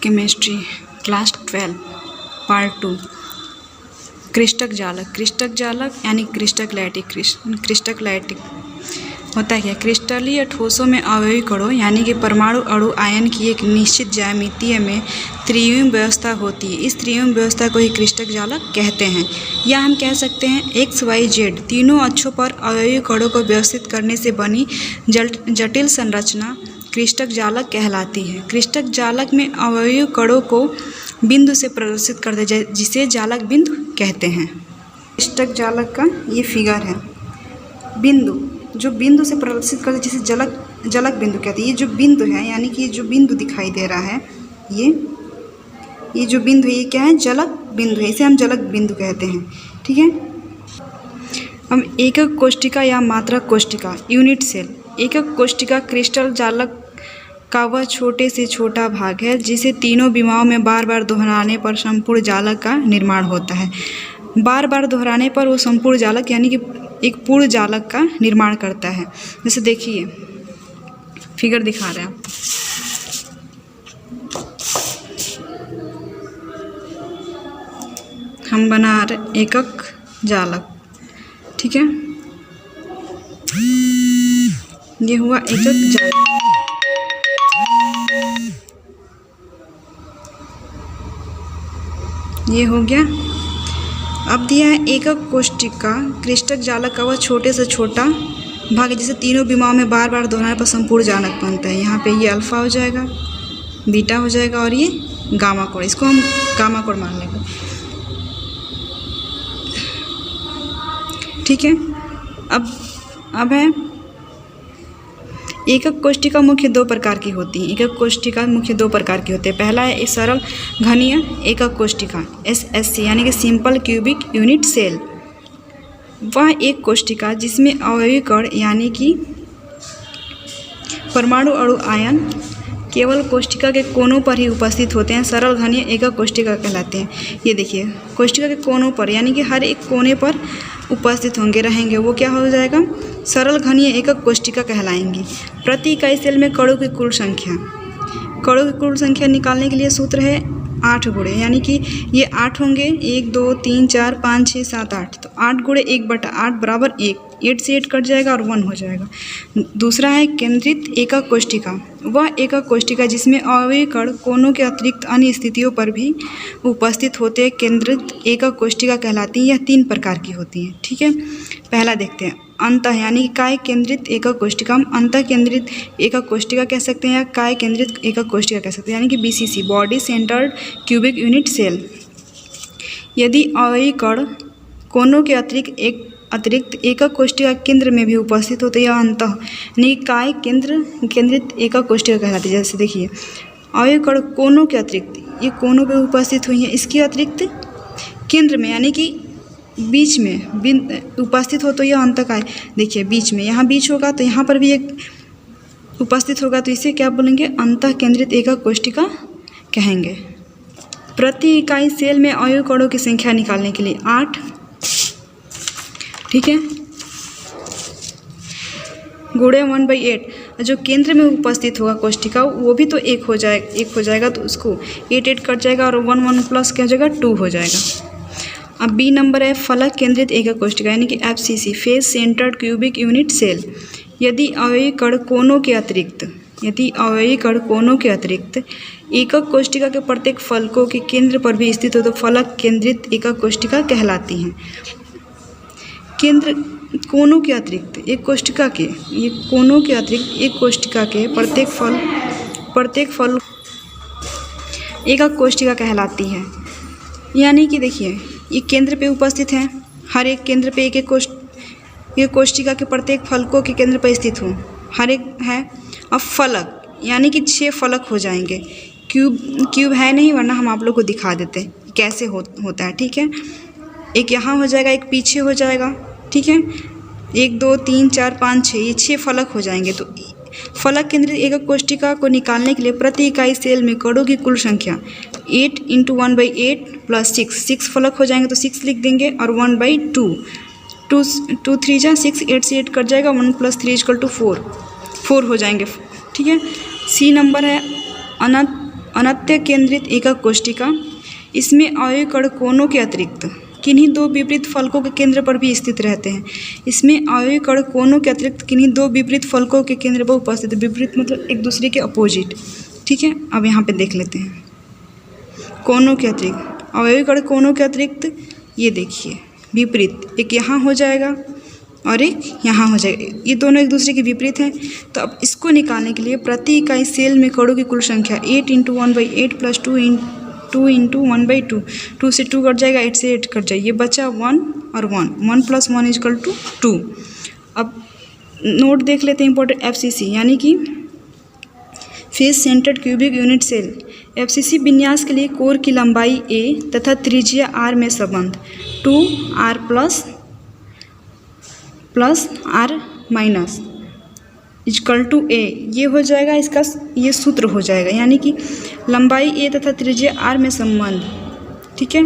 Chemistry class 12 part 2 क्रिस्टक जालक। क्रिस्टक जालक यानी क्रिस्टक लैटिक। क्रिस्टक लैटिक होता है क्या? क्रिस्टलीय ठोसों में अवयवी कणों यानी कि परमाणु अणु आयन की एक निश्चित ज्यामितीय में त्रिविम व्यवस्था होती है। इस त्रिविम व्यवस्था को ही क्रिस्टक जालक कहते हैं। या हम कह सकते हैं एक्स वाई जेड तीनों अक्षों पर अवयवी कणों को व्यवस्थित करने से बनी जटिल संरचना क्रिस्टक जालक कहलाती है। क्रिस्टक जालक में अवयवी कणों को बिंदु से प्रदर्शित करते हैं जिसे जालक बिंदु कहते हैं। क्रिस्टक जालक का ये फिगर है। बिंदु जो बिंदु से प्रदर्शित करते जिसे जालक बिंदु कहते हैं। ये जो बिंदु है यानी कि जो बिंदु दिखाई दे रहा है ये जो बिंदु है ये क्या है? जालक बिंदु है। इसे हम जालक बिंदु कहते हैं। ठीक है। हम एकक कोष्ठिका या मात्रक कोष्ठिका यूनिट सेल। एकक कोष्ठिका क्रिस्टल जालक का वह छोटे से छोटा भाग है जिसे तीनों विमाओं में बार बार दोहराने पर संपूर्ण जालक का निर्माण होता है। बार बार दोहराने पर वो संपूर्ण जालक यानी कि एक पूर्ण जालक का निर्माण करता है। जैसे देखिए फिगर दिखा रहे हैं। हम बना रहे एकक जालक। ठीक है, ये हुआ एकक जालक। ये हो गया। अब दिया है एकक कोष्ठिका क्रिस्टक जालक का वह छोटे से छोटा भाग है जिसे तीनों विमाओं में बार बार दोहराने पर संपूर्ण जालक बनता है। यहाँ पे ये अल्फा हो जाएगा, बीटा हो जाएगा और ये गामा कोण। इसको हम गामा कोण मान लेंगे। ठीक है। अब है एकक कोष्ठिका मुख्य दो प्रकार की होती है। एकक कोष्ठिका मुख्य दो प्रकार की होती है। पहला है एक सरल घनीय एकक कोष्ठिका SSC यानी कि सिंपल क्यूबिक यूनिट सेल। वह एक कोष्ठिका जिसमें अवयवी कण यानी कि परमाणु अणु आयन केवल कोष्ठिका के कोनों पर ही उपस्थित होते हैं, सरल घनीय एकक कोष्ठिका कहलाते हैं। ये देखिए कोष्ठिका के कोनों पर यानी कि हर एक कोने पर उपस्थित रहेंगे वो क्या हो जाएगा? सरल घनीय एकक कोष्ठिका कहलाएंगी। प्रति इकाई सेल में कणों की कुल संख्या निकालने के लिए सूत्र है 8 गुणे यानी कि ये 8 होंगे। 1 2 3 4 5 6 7 8 तो 8 गुणे 1/8 बराबर 1। 8 से 8 कट जाएगा और 1 हो जाएगा। दूसरा है केंद्रित एकक कोष्ठिका। वह एकक कोष्ठिका जिसमें अवयवी कण कोनों के अतिरिक्त अन्य स्थितियों पर भी उपस्थित होते हैं केंद्रित एकक कोष्ठिका कहलाती है। यह 3 प्रकार की होती हैं। ठीक है। पहला देखते हैं अंतः यानी कि काय केंद्रित एकक कोष्ठिका। हम अंतः केंद्रित एकक कोष्ठिका कह सकते हैं या काय केंद्रित एकक कोष्ठिका कह सकते हैं यानी कि BCC body centred cubic unit cell. यदि अवयवी कण कोनों के अतिरिक्त एकक कोष्ठिका केंद्र में भी उपस्थित होते हैं या अंतः यानी काय केंद्रित एकक कोष्ठिका कहलाती है। जैसे देखिए अवयवी कण कोनों के अतिरिक्त ये कोनों पे उपस्थित हुई हैं, इसके अतिरिक्त केंद्र में यानी कि बीच में उपस्थित हो तो यह अंतःकाय। देखिए बीच में, यहाँ बीच होगा तो यहाँ पर भी एक उपस्थित होगा तो इसे क्या बोलेंगे? अंतः केंद्रित एकक कोष्ठिका कहेंगे। प्रति इकाई सेल में अवयवी कणों की संख्या निकालने के लिए 8। ठीक है, गुणे 1/8। जो केंद्र में उपस्थित होगा कोष्ठिका वो भी तो एक हो जाएगा तो उसको 8 कट जाएगा और 1 प्लस क्या हो जाएगा? 2 हो जाएगा। अब B नंबर है फलक केंद्रित एकक कोष्ठिका यानी कि FCC face centred cubic unit cell. यदि अवयवी कण कोनों के अतिरिक्त एकक कोष्ठिका के प्रत्येक फलकों के केंद्र पर भी स्थित हो तो फलक केंद्रित एकक कोष्ठिका कहलाती हैं। केंद्र कोनों के अतिरिक्त एक कोष्ठिका के प्रत्येक फल एकक कोष्ठिका कहलाती है। यानी कि देखिए ये केंद्र पे उपस्थित हैं, हर एक केंद्र पे एक कोष्ठिका के प्रत्येक फलकों के केंद्र पर स्थित हो हर एक है। अब फलक यानी कि 6 फलक हो जाएंगे। क्यूब है नहीं वरना हम आप लोग को दिखा देते कैसे होता है। ठीक है, एक यहाँ हो जाएगा, एक पीछे हो जाएगा। ठीक है, 1 2 3 4 5 6 ये 6 फलक हो जाएंगे। तो फलक केंद्रित एकक कोष्ठिका को निकालने के लिए प्रति इकाई सेल में कणों की कुल संख्या 8 × 1/8 प्लस 6 फलक हो जाएंगे तो 6 लिख देंगे और 1/2 2 3 जा 6 8 से 8 कट जाएगा 1 + 3 = 4 हो जाएंगे। ठीक है। सी नंबर है अनत्य केंद्रित एकक कोष्टिका, इसमें अवयवी कण कोनों के अतिरिक्त किन्हीं दो विपरीत फलकों के केंद्र पर भी स्थित रहते हैं। इसमें अवयवी कण कोनों के अतिरिक्त किन्हीं दो विपरीत फलकों के केंद्र पर उपस्थित है। विपरीत मतलब एक दूसरे के अपोजिट, ठीक है। अब यहाँ पे देख लेते हैं कोनों के अतिरिक्त, अवयवी कण कोनों के अतिरिक्त, ये देखिए विपरीत, एक यहाँ हो जाएगा और एक यहाँ हो जाएगा, ये दोनों एक दूसरे के विपरीत हैं। तो अब इसको निकालने के लिए प्रति इकाई सेल में कणों की कुल संख्या 8 × 1/8 + 2 × 1/2, 2 से 2 कट जाएगा, 8 से 8 कट जाएगा, ये बचा 1 और 1, 1 + 1 = 2। अब नोट देख लेते हैं इंपॉर्टेंट, FCC यानी कि face centred cubic unit cell. FCC विन्यास के लिए कोर की लंबाई a तथा त्रिज्या r में संबंध 2r plus r minus = a, ये हो जाएगा, इसका ये सूत्र हो जाएगा, यानी कि लंबाई a तथा त्रिज्या r में संबंध, ठीक है।